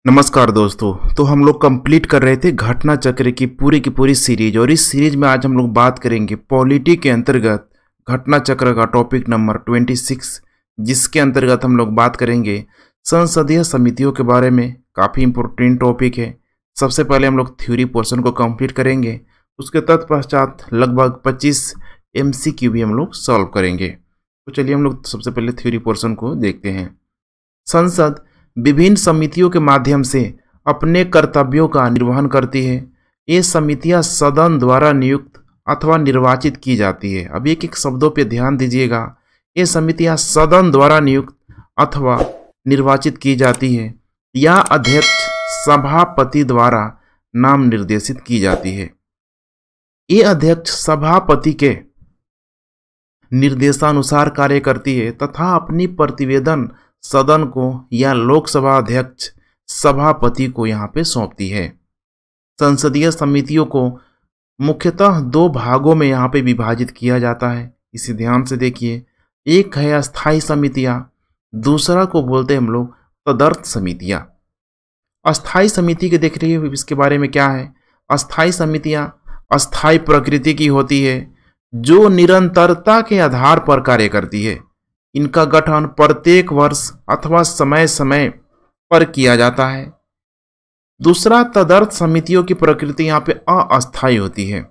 नमस्कार दोस्तों। तो हम लोग कंप्लीट कर रहे थे घटना चक्र की पूरी सीरीज, और इस सीरीज में आज हम लोग बात करेंगे पॉलिटी के अंतर्गत घटना चक्र का टॉपिक नंबर 26, जिसके अंतर्गत हम लोग बात करेंगे संसदीय समितियों के बारे में। काफ़ी इंपॉर्टेंट टॉपिक है। सबसे पहले हम लोग थ्योरी पोर्शन को कंप्लीट करेंगे, उसके तत्पश्चात लगभग 25 MCQ भी हम लोग सॉल्व करेंगे। तो चलिए हम लोग सबसे पहले थ्योरी पोर्शन को देखते हैं। संसद विभिन्न समितियों के माध्यम से अपने कर्तव्यों का निर्वहन करती है। ये समितियां सदन द्वारा नियुक्त अथवा निर्वाचित की जाती है। अब एक एक शब्दों पे ध्यान दीजिएगा। ये समितियां सदन द्वारा नियुक्त अथवा निर्वाचित की जाती है या अध्यक्ष सभापति द्वारा नाम निर्देशित की जाती है। ये अध्यक्ष सभापति के निर्देशानुसार कार्य करती है तथा अपनी प्रतिवेदन सदन को या लोकसभा अध्यक्ष सभापति को यहाँ पे सौंपती है। संसदीय समितियों को मुख्यतः दो भागों में यहाँ पे विभाजित किया जाता है। इसे ध्यान से देखिए। एक है अस्थायी समितियाँ, दूसरा को बोलते हैं हम लोग तदर्थ समितियाँ। अस्थायी समिति के देख रही है, इसके बारे में क्या है। अस्थायी समितियाँ अस्थायी प्रकृति की होती है, जो निरंतरता के आधार पर कार्य करती है। इनका गठन प्रत्येक वर्ष अथवा समय समय पर किया जाता है। दूसरा, तदर्थ समितियों की प्रकृति यहाँ पे अस्थायी होती है।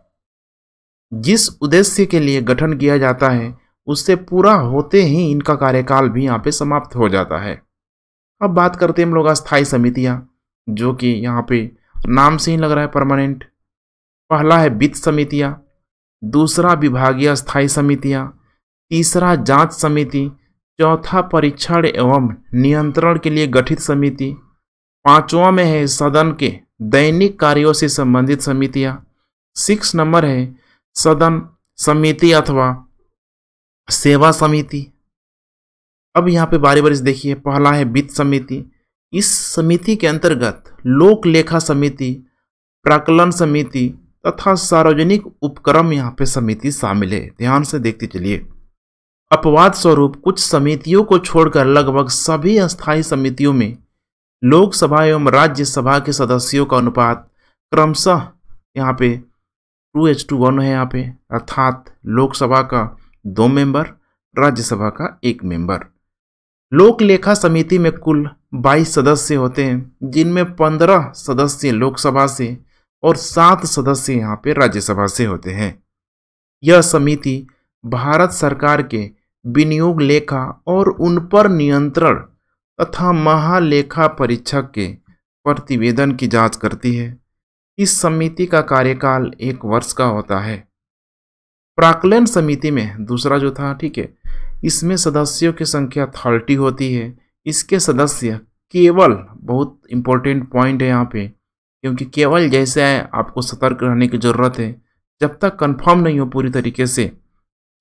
जिस उद्देश्य के लिए गठन किया जाता है उससे पूरा होते ही इनका कार्यकाल भी यहाँ पे समाप्त हो जाता है। अब बात करते हैं हम लोग अस्थायी समितियाँ, जो कि यहाँ पे नाम से ही लग रहा है परमानेंट। पहला है वित्त समितियाँ, दूसरा विभागीय स्थायी समितियाँ, तीसरा जांच समिति, चौथा परीक्षण एवं नियंत्रण के लिए गठित समिति, पांचवा में है सदन के दैनिक कार्यों से संबंधित समितियां, 6 नंबर है सदन समिति अथवा सेवा समिति। अब यहाँ पे बारी बारी से देखिए। पहला है वित्त समिति। इस समिति के अंतर्गत लोक लेखा समिति, प्राक्कलन समिति तथा सार्वजनिक उपक्रम यहाँ पे समिति शामिल है। ध्यान से देखते चलिए। अपवाद स्वरूप कुछ समितियों को छोड़कर लगभग सभी अस्थायी समितियों में लोकसभा एवं राज्यसभा के सदस्यों का अनुपात क्रमशः यहाँ पे 2:1 है यहाँ पे, अर्थात लोकसभा का 2 मेंबर, राज्यसभा का 1 मेंबर। लोक लेखा समिति में कुल 22 सदस्य होते हैं, जिनमें 15 सदस्य लोकसभा से और 7 सदस्य यहाँ पे राज्यसभा से होते हैं। यह समिति भारत सरकार के विनियोग लेखा और उन पर नियंत्रण तथा महालेखा परीक्षक के प्रतिवेदन की जांच करती है। इस समिति का कार्यकाल 1 वर्ष का होता है। प्राक्कलन समिति में दूसरा जो था, ठीक है, इसमें सदस्यों की संख्या 30 होती है। इसके सदस्य केवल, बहुत इंपॉर्टेंट पॉइंट है यहाँ पे, क्योंकि केवल जैसे आपको सतर्क रहने की जरूरत है, जब तक कंफर्म नहीं हो पूरी तरीके से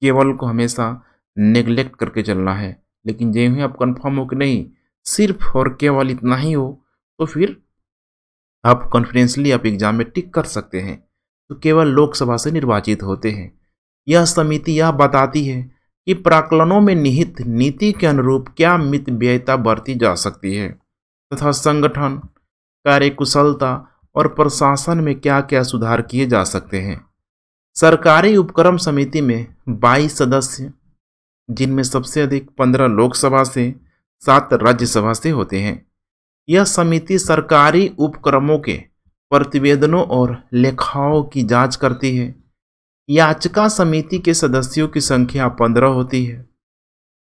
केवल को हमेशा नेग्लेक्ट करके चलना है। लेकिन जो ही आप कंफर्म हो कि नहीं सिर्फ और केवल इतना ही हो, तो फिर आप कॉन्फिडेंसली आप एग्जाम में टिक कर सकते हैं। तो केवल लोकसभा से निर्वाचित होते हैं। यह समिति यह बताती है कि प्राक्कलनों में निहित नीति के अनुरूप क्या मितव्ययिता बरती जा सकती है तथा संगठन, कार्यकुशलता और प्रशासन में क्या क्या सुधार किए जा सकते हैं। सरकारी उपक्रम समिति में 22 सदस्य, जिनमें सबसे अधिक 15 लोकसभा से 7 राज्यसभा से होते हैं। यह समिति सरकारी उपक्रमों के प्रतिवेदनों और लेखाओं की जांच करती है। याचिका समिति के सदस्यों की संख्या 15 होती है।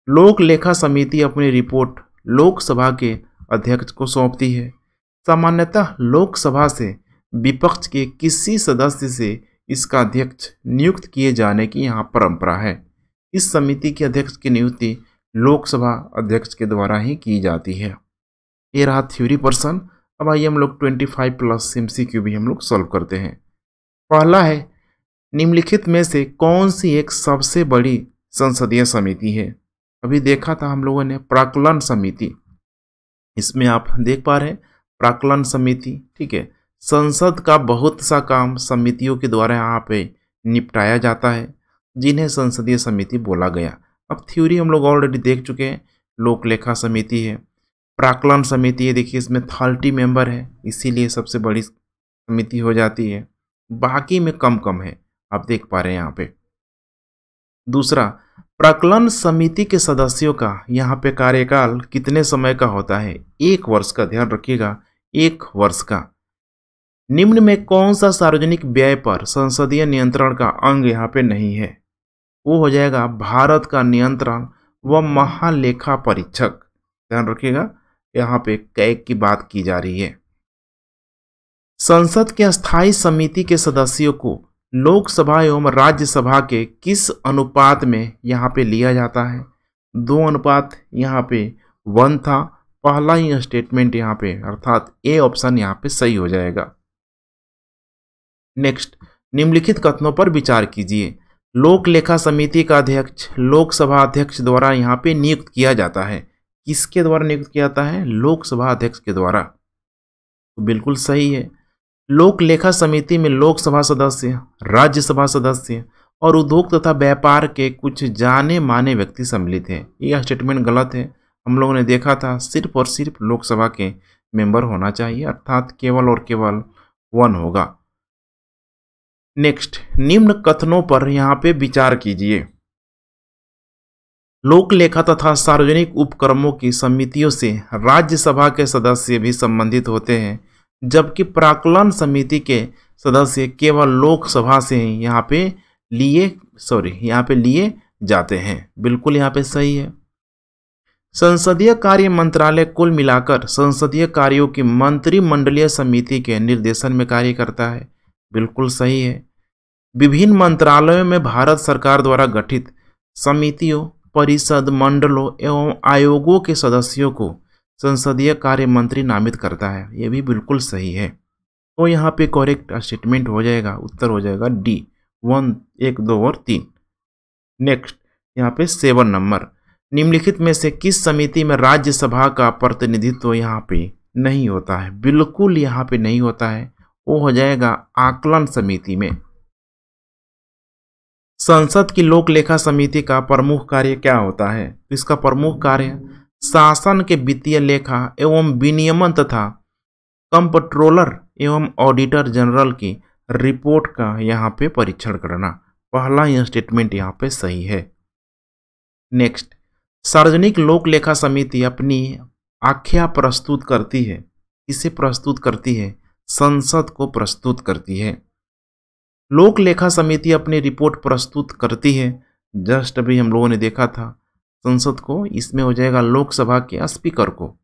लोक लेखा समिति अपनी रिपोर्ट लोकसभा के अध्यक्ष को सौंपती है। सामान्यतः लोकसभा से विपक्ष के किसी सदस्य से इसका अध्यक्ष नियुक्त किए जाने की यहाँ परंपरा है। इस समिति के अध्यक्ष की नियुक्ति लोकसभा अध्यक्ष के द्वारा ही की जाती है। ये रहा थ्योरी पर्सन। अब आइए हम लोग 25+ MCQ भी हम लोग सॉल्व करते हैं। पहला है, निम्नलिखित में से कौन सी एक सबसे बड़ी संसदीय समिति है। अभी देखा था हम लोगों ने प्राक्कलन समिति, इसमें आप देख पा रहे हैं प्राक्कलन समिति, ठीक है। संसद का बहुत सा काम समितियों के द्वारा यहाँ पे निपटाया जाता है, जिन्हें संसदीय समिति बोला गया। अब थ्योरी हम लोग ऑलरेडी देख चुके हैं। लोक लेखा समिति है, प्राक्कलन समिति है, देखिए इसमें 30 मेंबर है, इसीलिए सबसे बड़ी समिति हो जाती है। बाकी में कम कम है, आप देख पा रहे हैं यहाँ पे। दूसरा, प्राक्कलन समिति के सदस्यों का यहाँ पे कार्यकाल कितने समय का होता है? 1 वर्ष का, ध्यान रखिएगा, 1 वर्ष का। निम्न में कौन सा सार्वजनिक व्यय पर संसदीय नियंत्रण का अंग यहाँ पे नहीं है? वो हो जाएगा भारत का नियंत्रण व महालेखा परीक्षक। ध्यान रखिएगा, यहाँ पे कैग की बात की जा रही है। संसद के स्थायी समिति के सदस्यों को लोकसभा एवं राज्यसभा के किस अनुपात में यहाँ पे लिया जाता है? 2 अनुपात यहाँ पे 1 था, पहला ही स्टेटमेंट यहाँ पे, अर्थात ए ऑप्शन यहाँ पे सही हो जाएगा। नेक्स्ट, निम्नलिखित कथनों पर विचार कीजिए। लोक लेखा समिति का अध्यक्ष लोकसभा अध्यक्ष द्वारा यहाँ पे नियुक्त किया जाता है। किसके द्वारा नियुक्त किया जाता है? लोकसभा अध्यक्ष के द्वारा। तो बिल्कुल सही है। लोक लेखा समिति में लोकसभा सदस्य, राज्यसभा सदस्य और उद्योग तथा व्यापार के कुछ जाने माने व्यक्ति सम्मिलित हैं। यह स्टेटमेंट गलत है। हम लोगों ने देखा था सिर्फ और सिर्फ लोकसभा के मेंबर होना चाहिए, अर्थात केवल और केवल 1 होगा। नेक्स्ट, निम्न कथनों पर यहाँ पे विचार कीजिए। लोक लेखा तथा सार्वजनिक उपक्रमों की समितियों से राज्यसभा के सदस्य भी संबंधित होते हैं, जबकि प्राक्कलन समिति के सदस्य केवल लोकसभा से ही यहाँ पे लिए जाते हैं। बिल्कुल यहाँ पे सही है। संसदीय कार्य मंत्रालय कुल मिलाकर संसदीय कार्यों की मंत्रिमंडलीय समिति के निर्देशन में कार्य करता है। बिल्कुल सही है। विभिन्न मंत्रालयों में भारत सरकार द्वारा गठित समितियों, परिषद, मंडलों एवं आयोगों के सदस्यों को संसदीय कार्य मंत्री नामित करता है। ये भी बिल्कुल सही है। तो यहाँ पे करेक्ट स्टेटमेंट हो जाएगा, उत्तर हो जाएगा डी, 1, 2 और 3। नेक्स्ट, यहाँ पे 7 नंबर, निम्नलिखित में से किस समिति में राज्यसभा का प्रतिनिधित्व यहाँ पे नहीं होता है? बिल्कुल यहाँ पे नहीं होता है, वो हो जाएगा आकलन समिति में। संसद की लोक लेखा समिति का प्रमुख कार्य क्या होता है? इसका प्रमुख कार्य शासन के वित्तीय लेखा एवं विनियमन तथा कंप्ट्रोलर एवं ऑडिटर जनरल की रिपोर्ट का यहाँ पे परीक्षण करना। पहला ही स्टेटमेंट यहाँ पे सही है। नेक्स्ट, सार्वजनिक लोक लेखा समिति अपनी आख्या प्रस्तुत करती है। इसे प्रस्तुत करती है, संसद को प्रस्तुत करती है। लोक लेखा समिति अपनी रिपोर्ट प्रस्तुत करती है, जस्ट अभी हम लोगों ने देखा था संसद को, इसमें हो जाएगा लोकसभा के स्पीकर को।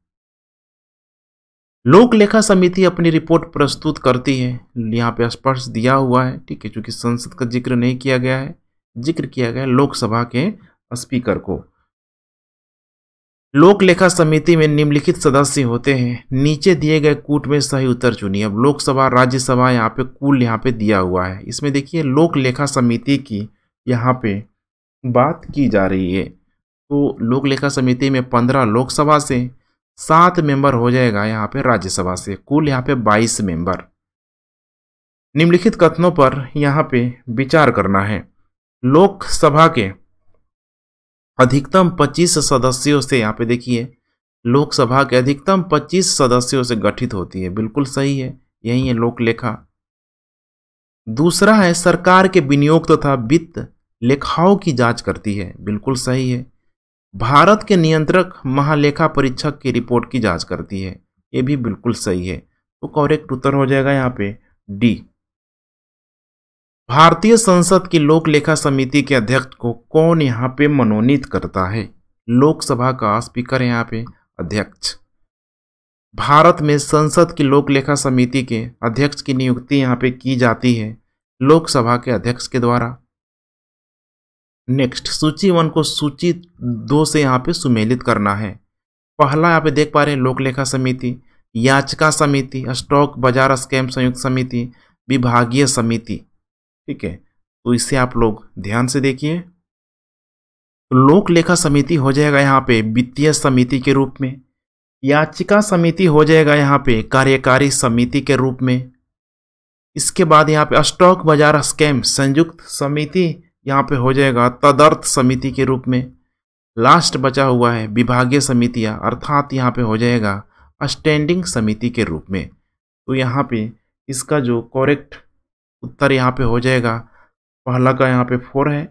लोक लेखा समिति अपनी रिपोर्ट प्रस्तुत करती है, यहाँ पे स्पष्ट दिया हुआ है, ठीक है, क्योंकि संसद का जिक्र नहीं किया गया है, जिक्र किया गया है लोकसभा के स्पीकर को। लोक लेखा समिति में निम्नलिखित सदस्य होते हैं, नीचे दिए गए कूट में सही उत्तर चुनिए। अब लोकसभा, राज्यसभा यहाँ पे कुल यहाँ पे दिया हुआ है, इसमें देखिए लोक लेखा समिति की यहाँ पे बात की जा रही है। तो लोक लेखा समिति में 15 लोकसभा से, 7 मेंबर हो जाएगा यहाँ पे राज्यसभा से, कुल यहाँ पे 22 मेंबर। निम्नलिखित कथनों पर यहाँ पे विचार करना है। लोकसभा के अधिकतम 25 सदस्यों से, यहाँ पे देखिए लोकसभा के अधिकतम 25 सदस्यों से गठित होती है। बिल्कुल सही है, यही है लोक लेखा। दूसरा है सरकार के विनियोग तथा वित्त लेखाओं की जांच करती है। बिल्कुल सही है। भारत के नियंत्रक महालेखा परीक्षक की रिपोर्ट की जांच करती है। ये भी बिल्कुल सही है। तो करेक्ट उत्तर हो जाएगा यहाँ पे डी। भारतीय संसद की लोक लेखा समिति के अध्यक्ष को कौन यहाँ पे मनोनीत करता है? लोकसभा का स्पीकर यहाँ पे अध्यक्ष। भारत में संसद की लोक लेखा समिति के अध्यक्ष की नियुक्ति यहाँ पे की जाती है लोकसभा के अध्यक्ष के द्वारा। नेक्स्ट, सूची 1 को सूची 2 से यहाँ पे सुमेलित करना है। पहला यहाँ पे देख पा रहे हैं लोक लेखा समिति, याचिका समिति, स्टॉक बाजार स्कैम संयुक्त समिति, विभागीय समिति, ठीक है। तो इसे आप लोग ध्यान से देखिए। तो लोक लेखा समिति हो जाएगा यहाँ पे वित्तीय समिति के रूप में, याचिका समिति हो जाएगा यहाँ पे कार्यकारी समिति के रूप में। इसके बाद यहाँ पे स्टॉक बाजार स्कैम संयुक्त समिति यहाँ पे हो जाएगा तदर्थ समिति के रूप में। लास्ट बचा हुआ है विभागीय समितियां, अर्थात यहाँ पे हो जाएगा स्टैंडिंग समिति के रूप में। तो यहाँ पे इसका जो करेक्ट उत्तर यहाँ पे हो जाएगा, पहला का यहाँ पे 4 है,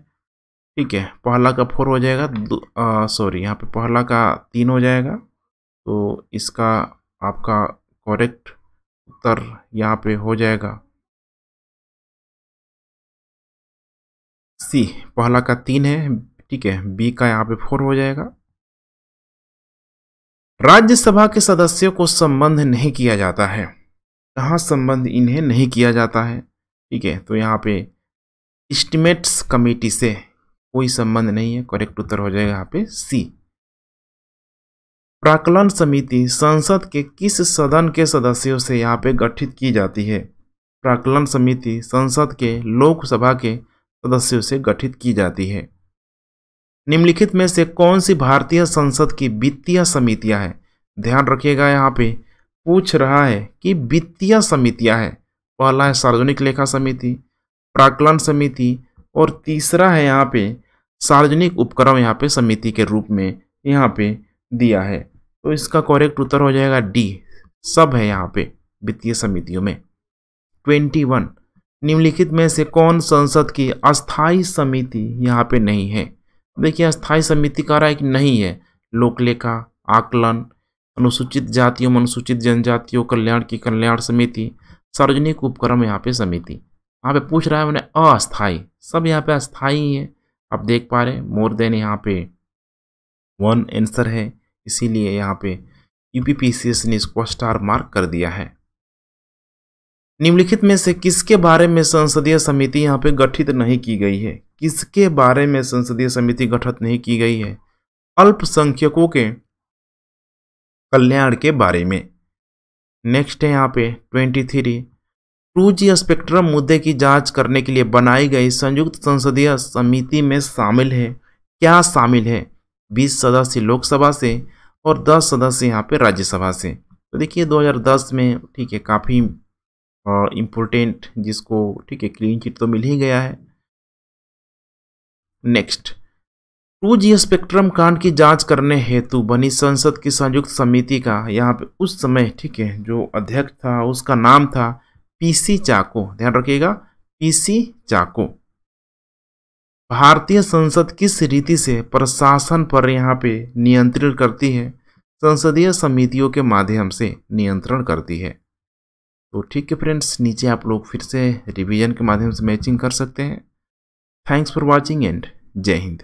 ठीक है, पहला का 4 हो जाएगा, सॉरी यहाँ पे पहला का 3 हो जाएगा। तो इसका आपका करेक्ट उत्तर यहाँ पे हो जाएगा सी, पहला का 3 है, ठीक है, बी का यहाँ पे 4 हो जाएगा। राज्यसभा के सदस्यों को संबंध नहीं किया जाता है, कहाँ संबंध इन्हें नहीं किया जाता है, ठीक है, तो यहाँ पे एस्टिमेट्स कमेटी से कोई संबंध नहीं है, करेक्ट उत्तर हो जाएगा यहाँ पे सी। प्राक्कलन समिति संसद के किस सदन के सदस्यों से यहाँ पे गठित की जाती है? प्राक्कलन समिति संसद के लोकसभा के सदस्यों से गठित की जाती है। निम्नलिखित में से कौन सी भारतीय संसद की वित्तीय समितियां हैं? ध्यान रखिएगा, यहाँ पे पूछ रहा है कि वित्तीय समितियां हैं। पहला है सार्वजनिक लेखा समिति, प्राक्कलन समिति, और तीसरा है यहाँ पे सार्वजनिक उपक्रम यहाँ पे समिति के रूप में यहाँ पे दिया है। तो इसका करेक्ट उत्तर हो जाएगा डी, सब है यहाँ पे वित्तीय समितियों में। 21, निम्नलिखित में से कौन संसद की अस्थाई समिति यहाँ पे नहीं है? देखिए अस्थाई समिति कह रहा है कि नहीं है। लोकलेखा, आकलन, अनुसूचित जातियों अनुसूचित जनजातियों कल्याण की कल्याण समिति, सार्वजनिक उपक्रम यहाँ पे समिति। यहाँ पे पूछ रहा है मैंने अस्थाई, सब यहाँ पे अस्थाई ही है। आप देख पा रहे हैं मोर देन यहाँ पे 1 आंसर है, इसीलिए यहाँ पे यूपीपीसीएस ने इसको स्टार मार्क कर दिया है। निम्नलिखित में से किसके बारे में संसदीय समिति यहाँ पे गठित नहीं की गई है? किसके बारे में संसदीय समिति गठित नहीं की गई है? अल्पसंख्यकों के कल्याण के बारे में। नेक्स्ट है यहाँ पे 23, 2G स्पेक्ट्रम मुद्दे की जांच करने के लिए बनाई गई संयुक्त संसदीय समिति में शामिल है, क्या शामिल है? 20 सदस्य लोकसभा से और 10 सदस्य यहाँ पे राज्यसभा से। तो देखिए 2010 में, ठीक है, काफ़ी इम्पोर्टेंट, जिसको ठीक है क्लीन चिट तो मिल ही गया है। नेक्स्ट, 2G स्पेक्ट्रम कांड की जांच करने हेतु बनी संसद की संयुक्त समिति का यहाँ पे उस समय, ठीक है, जो अध्यक्ष था उसका नाम था पीसी चाको। ध्यान रखिएगा, पीसी चाको। भारतीय संसद किस रीति से प्रशासन पर यहाँ पे नियंत्रण करती है? संसदीय समितियों के माध्यम से नियंत्रण करती है। तो ठीक है फ्रेंड्स, नीचे आप लोग फिर से रिवीजन के माध्यम से मैचिंग कर सकते हैं। थैंक्स फॉर वॉचिंग एंड जय हिंद।